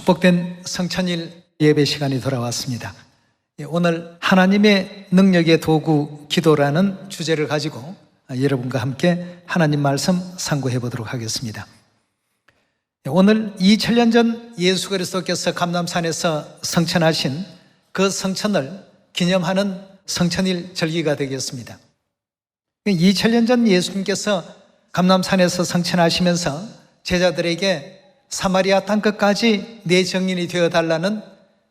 축복된 성천일 예배 시간이 돌아왔습니다. 오늘 하나님의 능력의 도구 기도라는 주제를 가지고 여러분과 함께 하나님 말씀 상고해 보도록 하겠습니다. 오늘 2000년 전 예수 그리스도께서 감람산에서 성천하신 그 성천을 기념하는 성천일 절기가 되겠습니다. 2000년 전 예수님께서 감람산에서 성천하시면서 제자들에게 사마리아 땅끝까지 내 증인이 되어달라는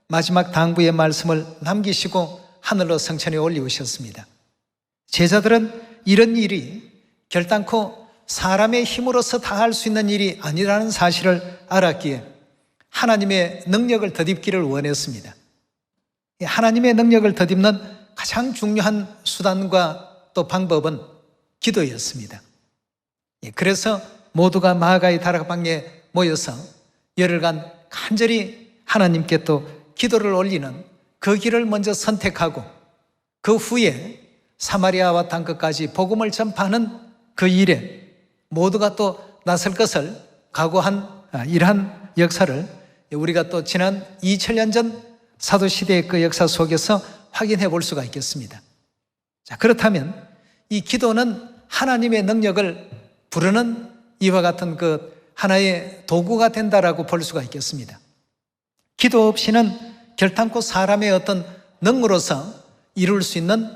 마지막 당부의 말씀을 남기시고 하늘로 성천에 올리우셨습니다. 제자들은 이런 일이 결단코 사람의 힘으로서 다 할 수 있는 일이 아니라는 사실을 알았기에 하나님의 능력을 덧입기를 원했습니다. 하나님의 능력을 덧입는 가장 중요한 수단과 또 방법은 기도였습니다. 그래서 모두가 마가의 다락방에 모여서 열흘간 간절히 하나님께 또 기도를 올리는 그 길을 먼저 선택하고 그 후에 사마리아와 땅끝까지 복음을 전파하는 그 일에 모두가 또 나설 것을 각오한 이러한 역사를 우리가 또 지난 2000년 전 사도시대의 그 역사 속에서 확인해 볼 수가 있겠습니다. 자, 그렇다면 이 기도는 하나님의 능력을 부르는 이와 같은 그 하나의 도구가 된다라고 볼 수가 있겠습니다. 기도 없이는 결단코 사람의 어떤 능으로서 이룰 수 있는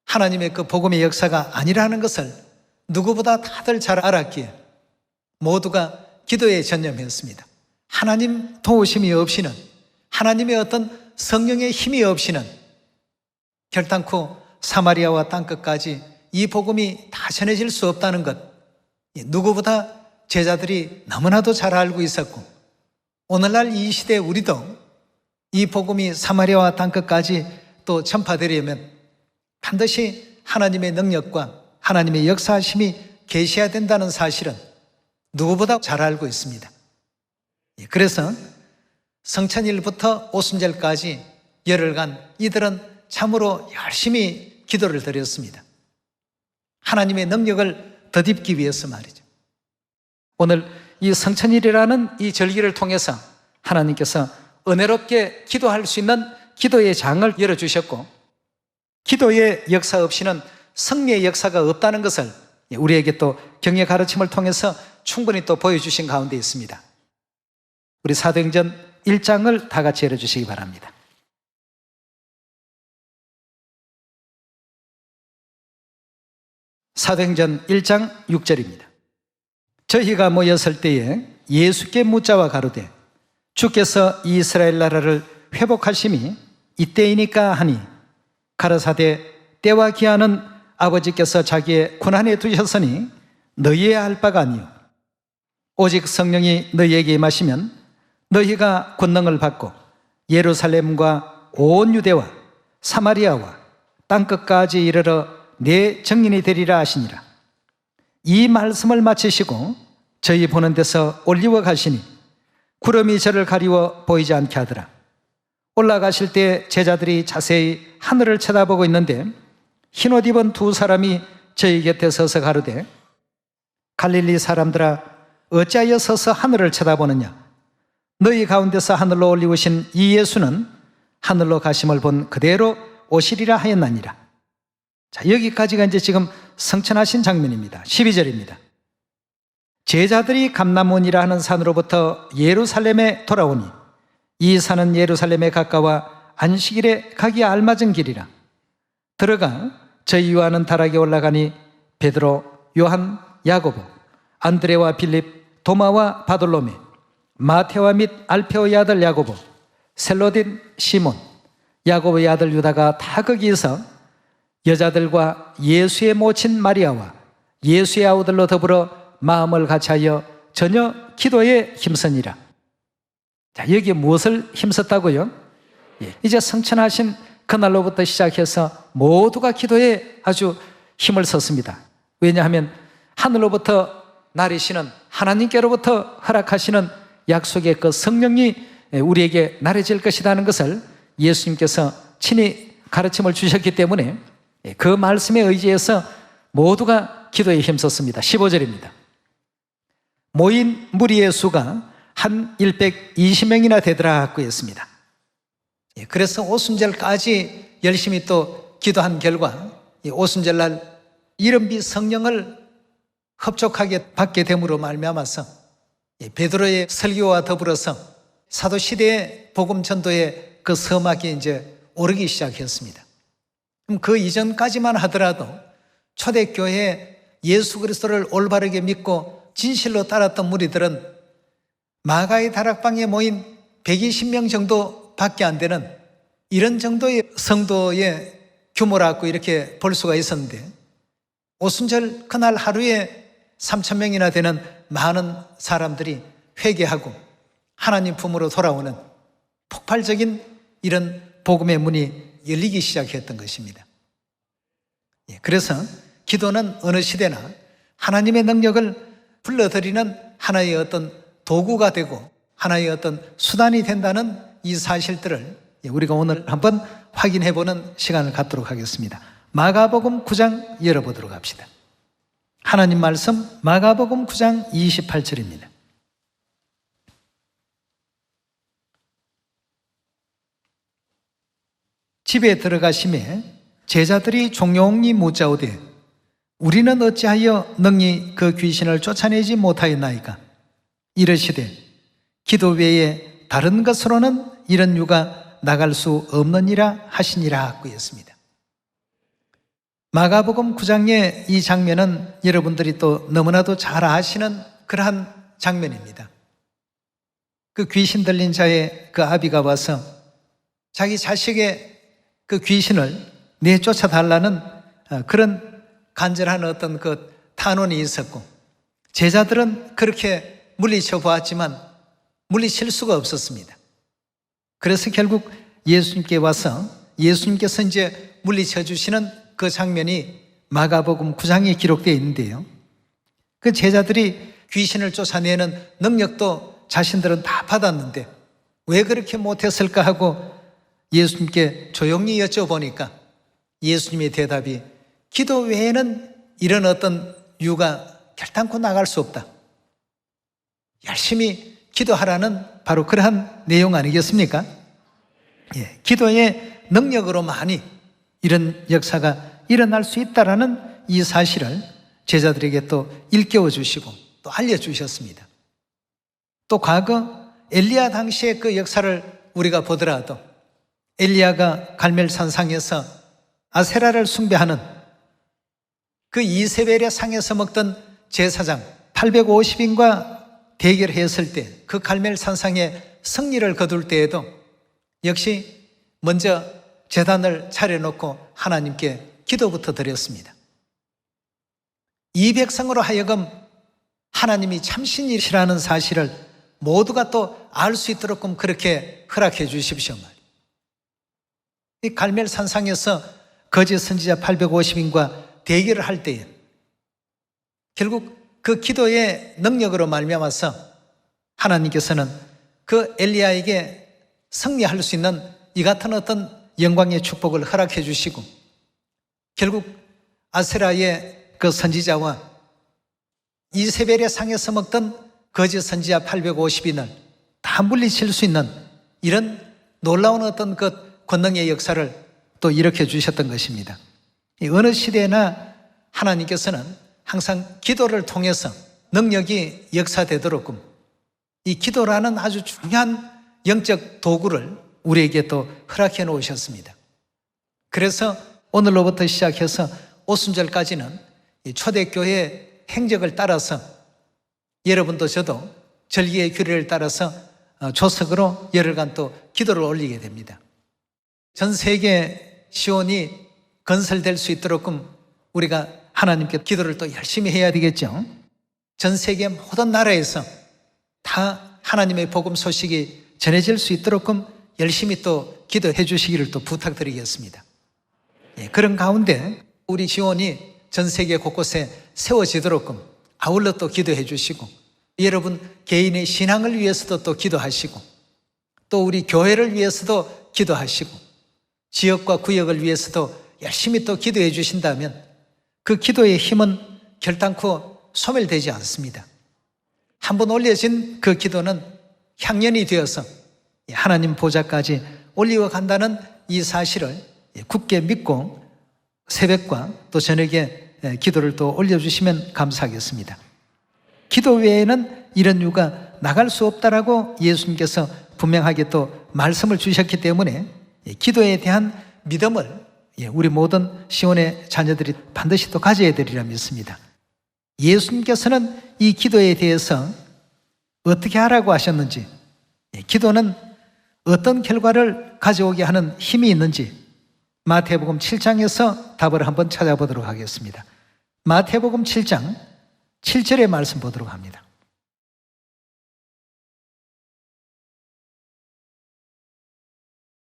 하나님의 그 복음의 역사가 아니라는 것을 누구보다 다들 잘 알았기에 모두가 기도에 전념했습니다. 하나님 도우심이 없이는, 하나님의 어떤 성령의 힘이 없이는 결단코 사마리아와 땅끝까지 이 복음이 다 전해질 수 없다는 것, 누구보다 제자들이 너무나도 잘 알고 있었고, 오늘날 이 시대 우리도 이 복음이 사마리아와 땅끝까지 또 전파되려면 반드시 하나님의 능력과 하나님의 역사하심이 계셔야 된다는 사실은 누구보다 잘 알고 있습니다. 그래서 성천일부터 오순절까지 열흘간 이들은 참으로 열심히 기도를 드렸습니다. 하나님의 능력을 덧입기 위해서 말이죠. 오늘 이 성천일이라는 이 절기를 통해서 하나님께서 은혜롭게 기도할 수 있는 기도의 장을 열어주셨고, 기도의 역사 없이는 승리의 역사가 없다는 것을 우리에게 또 경의 가르침을 통해서 충분히 또 보여주신 가운데 있습니다. 우리 사도행전 1장을 다 같이 열어주시기 바랍니다. 사도행전 1장 6절입니다. 저희가 모였을 때에 예수께 묻자와 가로되 주께서 이스라엘 나라를 회복하심이 이때이니까 하니 가라사대 때와 기한은 아버지께서 자기의 권한에 두셨으니 너희의 알 바가 아니요 오직 성령이 너희에게 임하시면 너희가 권능을 받고 예루살렘과 온 유대와 사마리아와 땅끝까지 이르러 내 증인이 되리라 하시니라. 이 말씀을 마치시고 저희 보는 데서 올리워 가시니 구름이 저를 가리워 보이지 않게 하더라. 올라가실 때 제자들이 자세히 하늘을 쳐다보고 있는데 흰옷 입은 두 사람이 저희 곁에 서서 가로되 갈릴리 사람들아 어찌하여 서서 하늘을 쳐다보느냐. 너희 가운데서 하늘로 올리우신 이 예수는 하늘로 가심을 본 그대로 오시리라 하였나니라. 자, 여기까지가 이제 지금 성천하신 장면입니다. 12절입니다. 제자들이 감람원이라 하는 산으로부터 예루살렘에 돌아오니 이 산은 예루살렘에 가까워 안식일에 가기에 알맞은 길이라. 들어가 저희 요한은 다락에 올라가니 베드로, 요한, 야고보, 안드레와 빌립, 도마와 바돌로메, 마테와 및 알페오의 아들 야고보, 셀로딘 시몬, 야고보의 아들 유다가 다 거기에서 여자들과 예수의 모친 마리아와 예수의 아우들로 더불어 마음을 같이하여 전혀 기도에 힘쓰니라. 자, 여기에 무엇을 힘썼다고요? 이제 성천하신 그날로부터 시작해서 모두가 기도에 아주 힘을 썼습니다. 왜냐하면 하늘로부터 나리시는 하나님께로부터 허락하시는 약속의 그 성령이 우리에게 나려질 것이라는 것을 예수님께서 친히 가르침을 주셨기 때문에 그 말씀에 의지해서 모두가 기도에 힘썼습니다. 15절입니다. 모인 무리의 수가 한 120명이나 되더라고 했습니다. 그래서 오순절까지 열심히 또 기도한 결과 오순절날 이른비 성령을 흡족하게 받게 됨으로 말미암아서 베드로의 설교와 더불어서 사도 시대의 복음 전도의 그 서막이 이제 오르기 시작했습니다. 그럼 그 이전까지만 하더라도 초대교회에 예수 그리스도를 올바르게 믿고 진실로 따랐던 무리들은 마가의 다락방에 모인 120명 정도밖에 안 되는 이런 정도의 성도의 규모라고 이렇게 볼 수가 있었는데, 오순절 그날 하루에 3,000명이나 되는 많은 사람들이 회개하고 하나님 품으로 돌아오는 폭발적인 이런 복음의 문이 열리기 시작했던 것입니다. 그래서 기도는 어느 시대나 하나님의 능력을 불러들이는 하나의 어떤 도구가 되고 하나의 어떤 수단이 된다는 이 사실들을 우리가 오늘 한번 확인해 보는 시간을 갖도록 하겠습니다. 마가복음 9장 열어보도록 합시다. 하나님 말씀 마가복음 9장 28절입니다. 집에 들어가심에 제자들이 종용이 묻자오되 우리는 어찌하여 능히 그 귀신을 쫓아내지 못하였나이까? 이르시되 기도 외에 다른 것으로는 이런 유가 나갈 수 없느니라 하시니라 하였습니다. 마가복음 9장의 이 장면은 여러분들이 또 너무나도 잘 아시는 그러한 장면입니다. 그 귀신 들린 자의 그 아비가 와서 자기 자식의 그 귀신을 내쫓아 달라는 그런 간절한 어떤 그 탄원이 있었고, 제자들은 그렇게 물리쳐 보았지만 물리칠 수가 없었습니다. 그래서 결국 예수님께 와서 예수님께서 이제 물리쳐 주시는 그 장면이 마가복음 9장에 기록되어 있는데요. 그 제자들이 귀신을 쫓아내는 능력도 자신들은 다 받았는데 왜 그렇게 못했을까 하고 예수님께 조용히 여쭤보니까 예수님의 대답이 기도 외에는 이런 어떤 유가 결단코 나갈 수 없다. 열심히 기도하라는 바로 그러한 내용 아니겠습니까? 기도의 능력으로만이 이런 역사가 일어날 수 있다라는 이 사실을 제자들에게 또 일깨워 주시고 또 알려주셨습니다. 또 과거 엘리야 당시의 그 역사를 우리가 보더라도 엘리야가 갈멜산상에서 아세라를 숭배하는 그 이세벨의 상에서 먹던 제사장 850인과 대결했을 때 그 갈멜산상에 승리를 거둘 때에도 역시 먼저 제단을 차려놓고 하나님께 기도부터 드렸습니다. 이 백성으로 하여금 하나님이 참신이시라는 사실을 모두가 또 알 수 있도록 그렇게 허락해 주십시오. 이 갈멜산상에서 거짓 선지자 850인과 대결을 할 때에 결국 그 기도의 능력으로 말미암아서 하나님께서는 그 엘리야에게 승리할 수 있는 이 같은 어떤 영광의 축복을 허락해 주시고 결국 아세라의 그 선지자와 이세벨의 상에서 먹던 거짓 선지자 850인을 다 물리칠 수 있는 이런 놀라운 어떤 그 권능의 역사를 또 일으켜 주셨던 것입니다. 어느 시대나 하나님께서는 항상 기도를 통해서 능력이 역사되도록 이 기도라는 아주 중요한 영적 도구를 우리에게 또 허락해 놓으셨습니다. 그래서 오늘로부터 시작해서 오순절까지는 이 초대교회 행적을 따라서 여러분도 저도 절기의 규례를 따라서 조석으로 열흘간 또 기도를 올리게 됩니다. 전 세계 시온이 건설될 수 있도록 우리가 하나님께 기도를 또 열심히 해야 되겠죠. 전 세계 모든 나라에서 다 하나님의 복음 소식이 전해질 수 있도록 열심히 또 기도해 주시기를 또 부탁드리겠습니다. 그런 가운데 우리 지원이 전 세계 곳곳에 세워지도록 아울러 또 기도해 주시고 여러분 개인의 신앙을 위해서도 또 기도하시고 또 우리 교회를 위해서도 기도하시고 지역과 구역을 위해서도 열심히 또 기도해 주신다면 그 기도의 힘은 결단코 소멸되지 않습니다. 한번 올려진 그 기도는 향연이 되어서 하나님 보좌까지 올리어간다는 이 사실을 굳게 믿고 새벽과 또 저녁에 기도를 또 올려주시면 감사하겠습니다. 기도 외에는 이런 이유가 나갈 수 없다라고 예수님께서 분명하게 또 말씀을 주셨기 때문에 기도에 대한 믿음을 우리 모든 시온의 자녀들이 반드시 또 가져야 되리라 믿습니다. 예수님께서는 이 기도에 대해서 어떻게 하라고 하셨는지, 기도는 어떤 결과를 가져오게 하는 힘이 있는지 마태복음 7장에서 답을 한번 찾아보도록 하겠습니다. 마태복음 7장 7절의 말씀 보도록 합니다.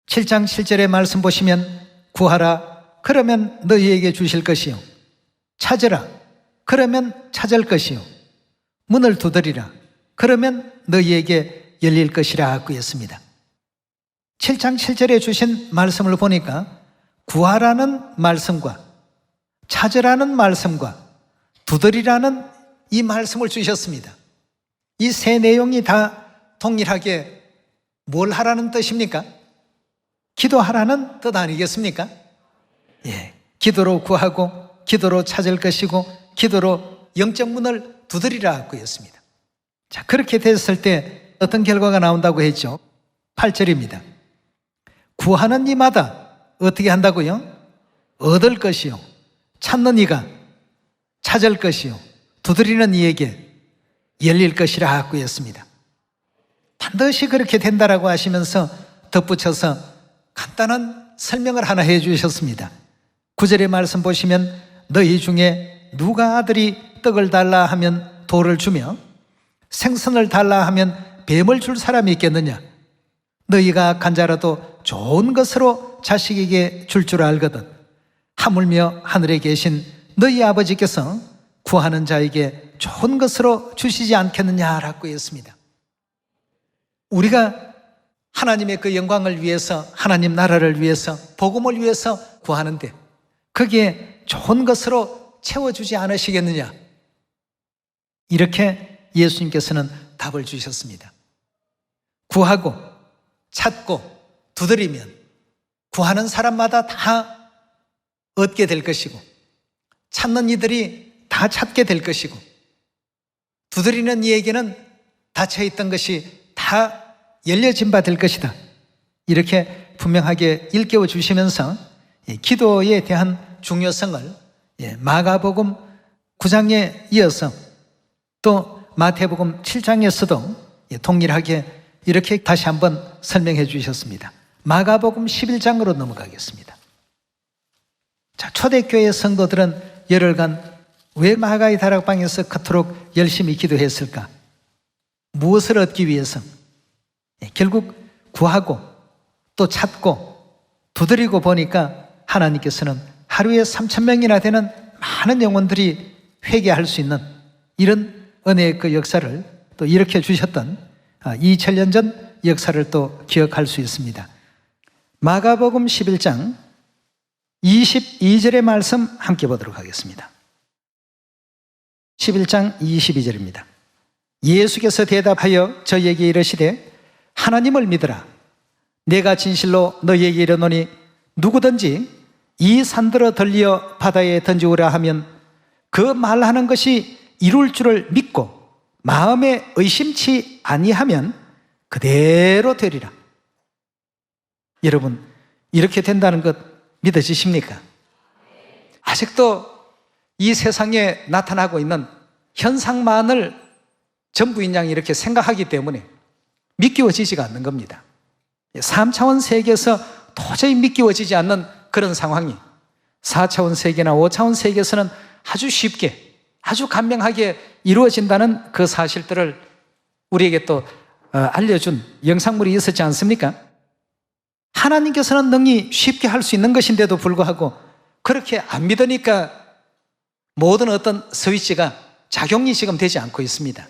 (7장 7절의) 말씀 보시면 구하라 그러면 너희에게 주실 것이요 찾으라 그러면 찾을 것이요 문을 두드리라 그러면 너희에게 열릴 것이라 하고 했습니다. 7장 7절에 주신 말씀을 보니까 구하라는 말씀과 찾으라는 말씀과 두드리라는 이 말씀을 주셨습니다. 이 세 내용이 다 동일하게 뭘 하라는 뜻입니까? 기도하라는 뜻 아니겠습니까? 기도로 구하고 기도로 찾을 것이고 기도로 영적 문을 두드리라 하고 했습니다. 자, 그렇게 됐을 때 어떤 결과가 나온다고 했죠? 8절입니다. 구하는 이마다 어떻게 한다고요? 얻을 것이요 찾는 이가 찾을 것이요 두드리는 이에게 열릴 것이라 하고 했습니다. 반드시 그렇게 된다라고 하시면서 덧붙여서 간단한 설명을 하나 해 주셨습니다. 9절의 말씀 보시면 너희 중에 누가 아들이 떡을 달라 하면 돌을 주며 생선을 달라 하면 뱀을 줄 사람이 있겠느냐? 너희가 간자라도 좋은 것으로 자식에게 줄 줄 알거든 하물며 하늘에 계신 너희 아버지께서 구하는 자에게 좋은 것으로 주시지 않겠느냐라고 했습니다. 우리가 하나님의 그 영광을 위해서 하나님 나라를 위해서 복음을 위해서 구하는데 거기에 좋은 것으로 채워주지 않으시겠느냐? 이렇게 예수님께서는 답을 주셨습니다. 구하고 찾고 두드리면 구하는 사람마다 다 얻게 될 것이고 찾는 이들이 다 찾게 될 것이고 두드리는 이에게는 닫혀있던 것이 다 열려진 바 될 것이다. 이렇게 분명하게 일깨워 주시면서 기도에 대한 중요성을 마가복음 9장에 이어서 또 마태복음 7장에서도 동일하게 이렇게 다시 한번 설명해 주셨습니다. 마가복음 11장으로 넘어가겠습니다. 자, 초대교회 성도들은 열흘간 왜 마가의 다락방에서 그토록 열심히 기도했을까? 무엇을 얻기 위해서? 결국 구하고 또 찾고 두드리고 보니까 하나님께서는 하루에 3,000명이나 되는 많은 영혼들이 회개할 수 있는 이런 은혜의 그 역사를 또 일으켜 주셨던 2000년 전 역사를 또 기억할 수 있습니다. 마가복음 11장 22절의 말씀 함께 보도록 하겠습니다. 11장 22절입니다. 예수께서 대답하여 저희에게 이르시되 하나님을 믿으라. 내가 진실로 너희에게 이르노니 누구든지 이 산들어 덜리어 바다에 던지우라 하면 그 말하는 것이 이룰 줄을 믿고 마음에 의심치 아니하면 그대로 되리라. 여러분, 이렇게 된다는 것 믿어지십니까? 아직도 이 세상에 나타나고 있는 현상만을 전부인 양이 이렇게 생각하기 때문에 믿기워지지가 않는 겁니다. 3차원 세계에서 도저히 믿기워지지 않는 그런 상황이 4차원 세계나 5차원 세계에서는 아주 쉽게 아주 간명하게 이루어진다는 그 사실들을 우리에게 또 알려준 영상물이 있었지 않습니까? 하나님께서는 능히 쉽게 할 수 있는 것인데도 불구하고 그렇게 안 믿으니까 모든 어떤 스위치가 작용이 지금 되지 않고 있습니다.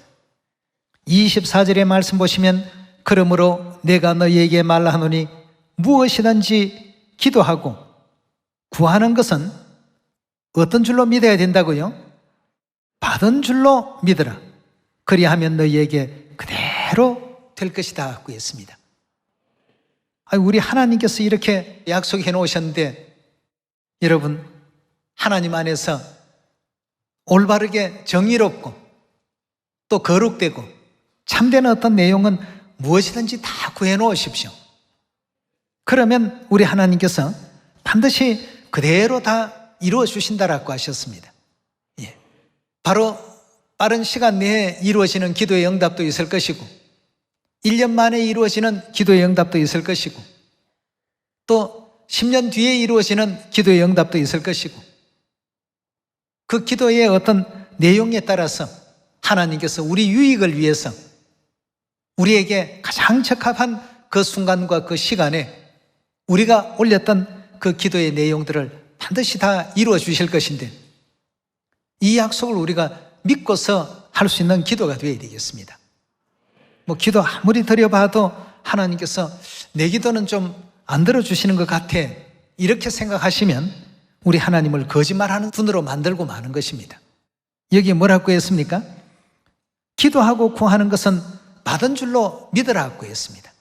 24절의 말씀 보시면 그러므로 내가 너희에게 말하노니 무엇이든지 기도하고 구하는 것은 어떤 줄로 믿어야 된다고요? 받은 줄로 믿으라. 그리하면 너희에게 그대로 될 것이다 갖고 있습니다. 우리 하나님께서 이렇게 약속해 놓으셨는데 여러분, 하나님 안에서 올바르게 정의롭고 또 거룩되고 참된 어떤 내용은 무엇이든지 다 구해 놓으십시오. 그러면 우리 하나님께서 반드시 그대로 다 이루어 주신다라고 하셨습니다. 바로 빠른 시간 내에 이루어지는 기도의 응답도 있을 것이고 1년 만에 이루어지는 기도의 응답도 있을 것이고 또 10년 뒤에 이루어지는 기도의 응답도 있을 것이고 그 기도의 어떤 내용에 따라서 하나님께서 우리 유익을 위해서 우리에게 가장 적합한 그 순간과 그 시간에 우리가 올렸던 그 기도의 내용들을 반드시 다 이루어 주실 것인데 이 약속을 우리가 믿고서 할 수 있는 기도가 되어야 되겠습니다. 기도 아무리 드려봐도 하나님께서 내 기도는 좀 안 들어주시는 것 같아 이렇게 생각하시면 우리 하나님을 거짓말하는 분으로 만들고 마는 것입니다. 여기에 뭐라고 했습니까? 기도하고 구하는 것은 받은 줄로 믿으라고 했습니다.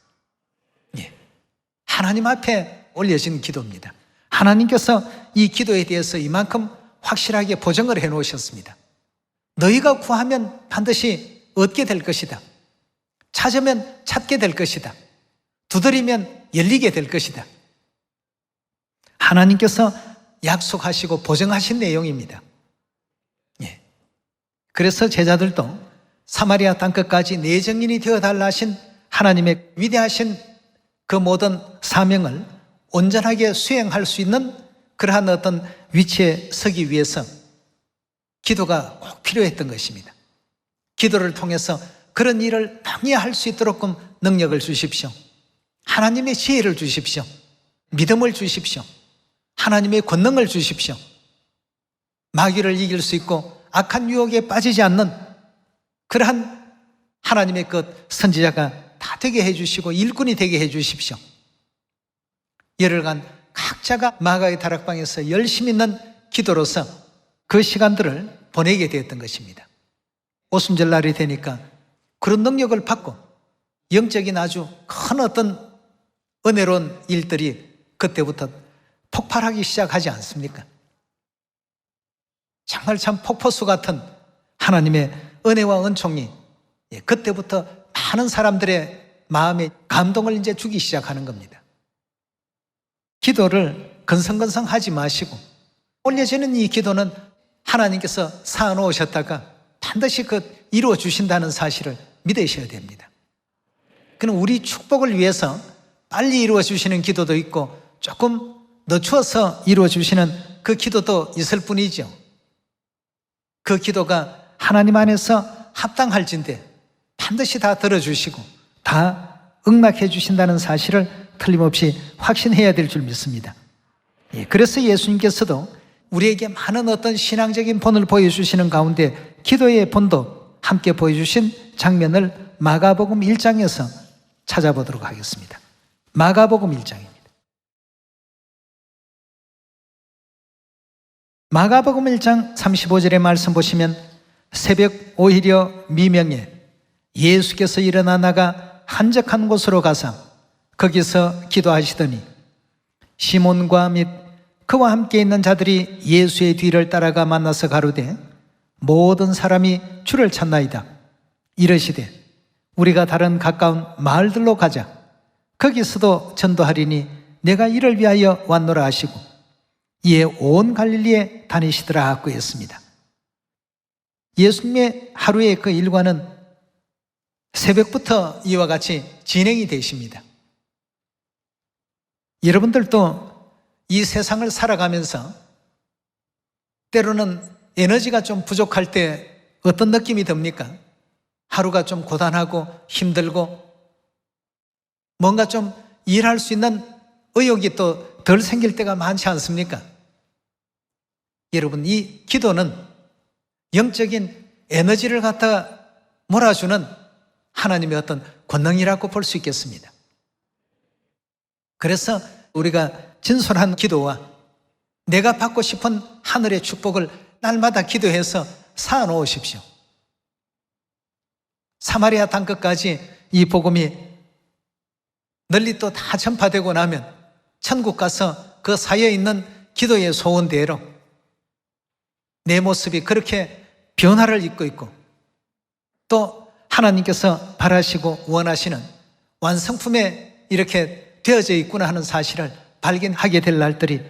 하나님 앞에 올려진 기도입니다. 하나님께서 이 기도에 대해서 이만큼 확실하게 보증을 해 놓으셨습니다. 너희가 구하면 반드시 얻게 될 것이다. 찾으면 찾게 될 것이다. 두드리면 열리게 될 것이다. 하나님께서 약속하시고 보증하신 내용입니다. 그래서 제자들도 사마리아 땅끝까지 내 증인이 되어달라 하신 하나님의 위대하신 그 모든 사명을 온전하게 수행할 수 있는 그러한 어떤 위치에 서기 위해서 기도가 꼭 필요했던 것입니다. 기도를 통해서 그런 일을 당연히 수 있도록 능력을 주십시오. 하나님의 지혜를 주십시오. 믿음을 주십시오. 하나님의 권능을 주십시오. 마귀를 이길 수 있고 악한 유혹에 빠지지 않는 그러한 하나님의 그 선지자가 다 되게 해주시고 일꾼이 되게 해주십시오. 열흘간 각자가 마가의 다락방에서 열심히 있는 기도로서 그 시간들을 보내게 되었던 것입니다. 오순절 날이 되니까 그런 능력을 받고 영적인 아주 큰 어떤 은혜로운 일들이 그때부터 폭발하기 시작하지 않습니까? 정말 참 폭포수 같은 하나님의 은혜와 은총이 그때부터 많은 사람들의 마음에 감동을 이제 주기 시작하는 겁니다. 기도를 건성건성하지 마시고 올려지는 이 기도는 하나님께서 쌓아놓으셨다가 반드시 이루어 주신다는 사실을 믿으셔야 됩니다. 그럼 우리 축복을 위해서 빨리 이루어 주시는 기도도 있고 조금 늦춰서 이루어 주시는 그 기도도 있을 뿐이죠. 그 기도가 하나님 안에서 합당할진데 반드시 다 들어주시고 다 응답해 주신다는 사실을 틀림없이 확신해야 될 줄 믿습니다. 그래서 예수님께서도 우리에게 많은 어떤 신앙적인 본을 보여주시는 가운데 기도의 본도 함께 보여주신 장면을 마가복음 1장에서 찾아보도록 하겠습니다. 마가복음 1장입니다. 마가복음 1장 35절의 말씀 보시면 새벽 오히려 미명에 예수께서 일어나 나가 한적한 곳으로 가사 거기서 기도하시더니 시몬과 및 그와 함께 있는 자들이 예수의 뒤를 따라가 만나서 가로되 모든 사람이 주를 찾나이다. 이르시되 우리가 다른 가까운 마을들로 가자. 거기서도 전도하리니 내가 이를 위하여 왔노라 하시고 이에 온 갈릴리에 다니시더라 하고 했습니다. 예수님의 하루의 그 일과는 새벽부터 이와 같이 진행이 되십니다. 여러분들도 이 세상을 살아가면서 때로는 에너지가 좀 부족할 때 어떤 느낌이 듭니까? 하루가 좀 고단하고 힘들고 뭔가 좀 일할 수 있는 의욕이 또 덜 생길 때가 많지 않습니까? 여러분, 이 기도는 영적인 에너지를 갖다 몰아주는 하나님의 어떤 권능이라고 볼 수 있겠습니다. 그래서 우리가 진솔한 기도와 내가 받고 싶은 하늘의 축복을 날마다 기도해서 쌓아놓으십시오. 사마리아 땅끝까지 이 복음이 널리 또 다 전파되고 나면 천국 가서 그 사이에 있는 기도의 소원대로 내 모습이 그렇게 변화를 입고 있고 또 하나님께서 바라시고 원하시는 완성품에 이렇게 되어져 있구나 하는 사실을 발견하게 될 날들이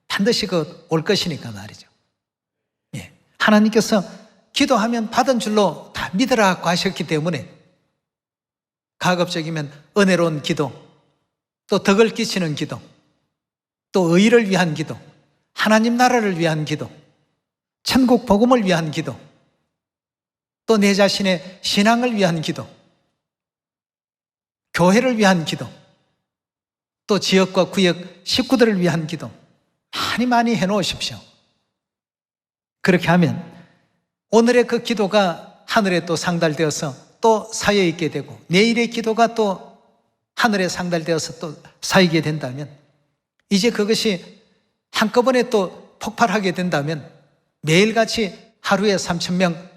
반드시 올 것이니까 말이죠. 예. 하나님께서 기도하면 받은 줄로 다 믿으라고 하셨기 때문에 가급적이면 은혜로운 기도, 또 덕을 끼치는 기도, 또 의를 위한 기도, 하나님 나라를 위한 기도, 천국 복음을 위한 기도, 또 내 자신의 신앙을 위한 기도, 교회를 위한 기도, 또 지역과 구역 식구들을 위한 기도 많이 많이 해놓으십시오. 그렇게 하면 오늘의 그 기도가 하늘에 또 상달되어서 또 쌓여 있게 되고 내일의 기도가 또 하늘에 상달되어서 또 쌓이게 된다면 이제 그것이 한꺼번에 또 폭발하게 된다면 매일같이 하루에 3,000명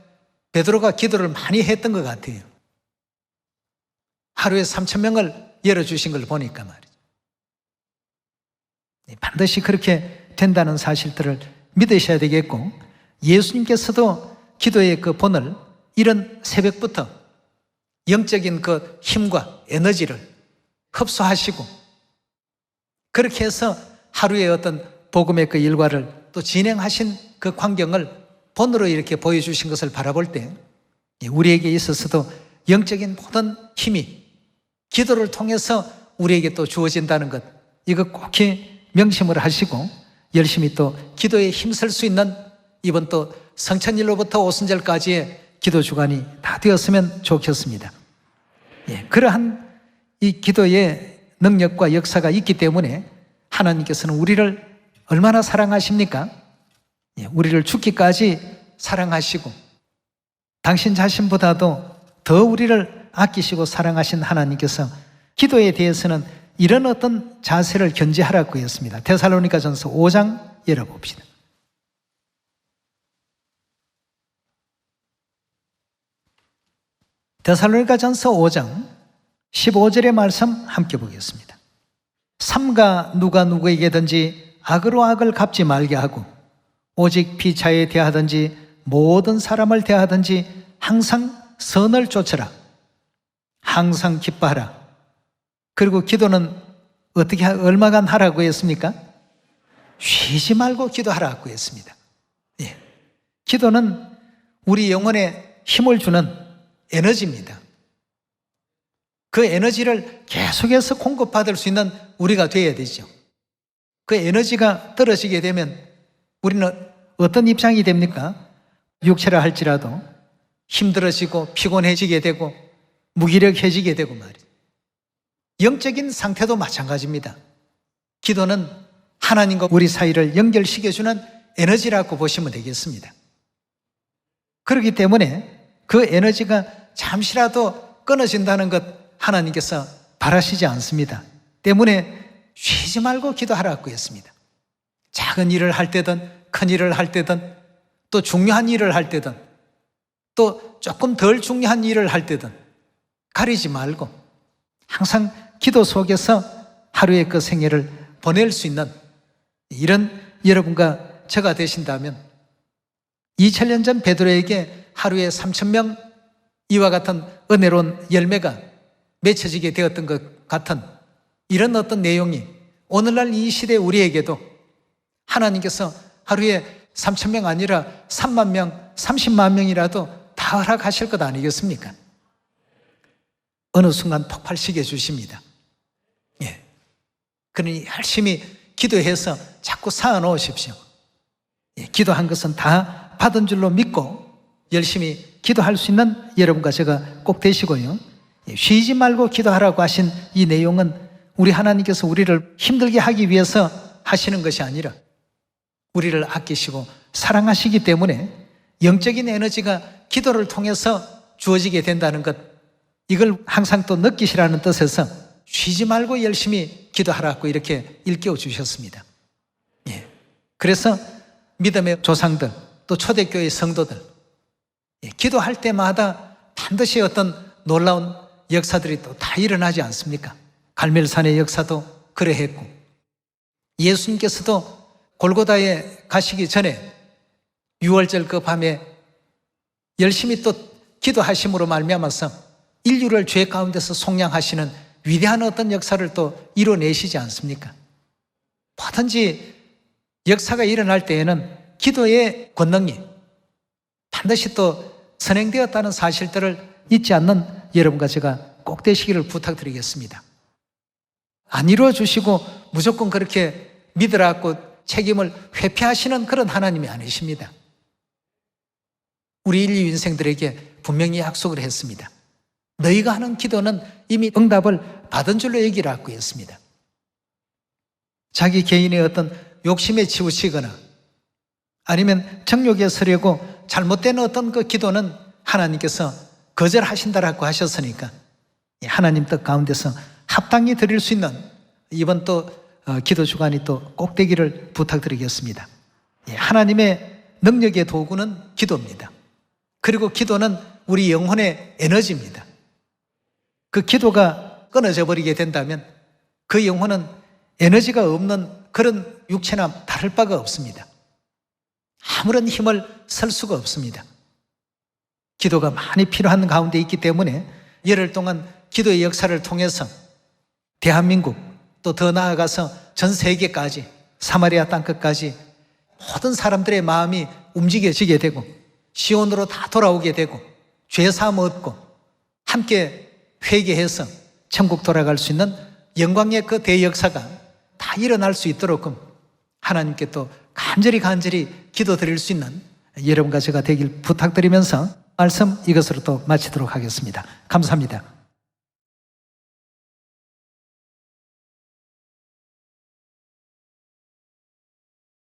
베드로가 기도를 많이 했던 것 같아요. 하루에 3,000명을 열어주신 걸 보니까 말이죠. 반드시 그렇게 된다는 사실들을 믿으셔야 되겠고 예수님께서도 기도의 그 본을 이런 새벽부터 영적인 그 힘과 에너지를 흡수하시고 그렇게 해서 하루의 어떤 복음의 그 일과를 또 진행하신 그 광경을 본으로 이렇게 보여주신 것을 바라볼 때 우리에게 있어서도 영적인 모든 힘이 기도를 통해서 우리에게 또 주어진다는 것 이거 꼭 명심을 하시고 열심히 또 기도에 힘쓸 수 있는 이번 또 성천일로부터 오순절까지의 기도 주간이 다 되었으면 좋겠습니다. 예, 그러한 이 기도의 능력과 역사가 있기 때문에 하나님께서는 우리를 얼마나 사랑하십니까? 예, 우리를 죽기까지 사랑하시고 당신 자신보다도 더 우리를 아끼시고 사랑하신 하나님께서 기도에 대해서는 이런 어떤 자세를 견지하라고 했습니다. 데살로니가전서 5장 열어봅시다. 데살로니가전서 5장 15절의 말씀 함께 보겠습니다. 삼가 누가 누구에게든지 악으로 악을 갚지 말게 하고 오직 피차에 대하든지 모든 사람을 대하든지 항상 선을 쫓으라. 항상 기뻐하라. 그리고 기도는 어떻게 얼마간 하라고 했습니까? 쉬지 말고 기도하라고 했습니다. 예. 기도는 우리 영혼에 힘을 주는 에너지입니다. 그 에너지를 계속해서 공급받을 수 있는 우리가 되어야 되죠. 그 에너지가 떨어지게 되면 우리는 어떤 입장이 됩니까? 육체라 할지라도 힘들어지고 피곤해지게 되고 무기력해지게 되고 말이죠. 영적인 상태도 마찬가지입니다. 기도는 하나님과 우리 사이를 연결시켜주는 에너지라고 보시면 되겠습니다. 그렇기 때문에 그 에너지가 잠시라도 끊어진다는 것 하나님께서 바라시지 않습니다. 때문에 쉬지 말고 기도하라고 했습니다. 작은 일을 할 때든 큰 일을 할 때든 또 중요한 일을 할 때든 또 조금 덜 중요한 일을 할 때든 가리지 말고 항상 기도 속에서 하루의 그 생애를 보낼 수 있는 이런 여러분과 저가 되신다면 2000년 전 베드로에게 하루에 3,000명 이와 같은 은혜로운 열매가 맺혀지게 되었던 것 같은 이런 어떤 내용이 오늘날 이 시대 우리에게도 하나님께서 하루에 3,000명 아니라 3만 명, 30만 명이라도 다 허락하실 것 아니겠습니까? 어느 순간 폭발시켜 주십니다. 예. 그러니 열심히 기도해서 자꾸 쌓아 놓으십시오. 예. 기도한 것은 다 받은 줄로 믿고 열심히 기도할 수 있는 여러분과 제가 꼭 되시고요. 예. 쉬지 말고 기도하라고 하신 이 내용은 우리 하나님께서 우리를 힘들게 하기 위해서 하시는 것이 아니라 우리를 아끼시고 사랑하시기 때문에 영적인 에너지가 기도를 통해서 주어지게 된다는 것, 이걸 항상 또 느끼시라는 뜻에서 쉬지 말고 열심히 기도하라고 이렇게 일깨워 주셨습니다. 예. 그래서 믿음의 조상들 또 초대교회 성도들 기도할 때마다 반드시 어떤 놀라운 역사들이 또 다 일어나지 않습니까? 갈멜산의 역사도 그러했고, 예수님께서도 골고다에 가시기 전에 6월절 그 밤에 열심히 또 기도하심으로 말미암아서 인류를 죄 가운데서 속량하시는 위대한 어떤 역사를 또 이뤄내시지 않습니까? 뭐든지 역사가 일어날 때에는 기도의 권능이 반드시 또 선행되었다는 사실들을 잊지 않는 여러분과 제가 꼭 되시기를 부탁드리겠습니다. 안 이루어 주시고 무조건 그렇게 믿으라고 책임을 회피하시는 그런 하나님이 아니십니다. 우리 인류 인생들에게 분명히 약속을 했습니다. 너희가 하는 기도는 이미 응답을 받은 줄로 얘기를 하고 있습니다. 자기 개인의 어떤 욕심에 치우치거나 아니면 정욕에 서려고 잘못된 어떤 그 기도는 하나님께서 거절하신다라고 하셨으니까 하나님 뜻 가운데서 합당히 드릴 수 있는 이번 또 기도 주간이 또 꼭 되기를 부탁드리겠습니다. 하나님의 능력의 도구는 기도입니다. 그리고 기도는 우리 영혼의 에너지입니다. 그 기도가 끊어져 버리게 된다면 그 영혼은 에너지가 없는 그런 육체나 다를 바가 없습니다. 아무런 힘을 쓸 수가 없습니다. 기도가 많이 필요한 가운데 있기 때문에 열흘 동안 기도의 역사를 통해서 대한민국 또 더 나아가서 전 세계까지 사마리아 땅끝까지 모든 사람들의 마음이 움직여지게 되고 시온으로 다 돌아오게 되고 죄사함 얻고 함께 회개해서 천국 돌아갈 수 있는 영광의 그 대역사가 다 일어날 수 있도록 하나님께 또 간절히 기도드릴 수 있는 여러분과 제가 되길 부탁드리면서 말씀 이것으로 또 마치도록 하겠습니다. 감사합니다.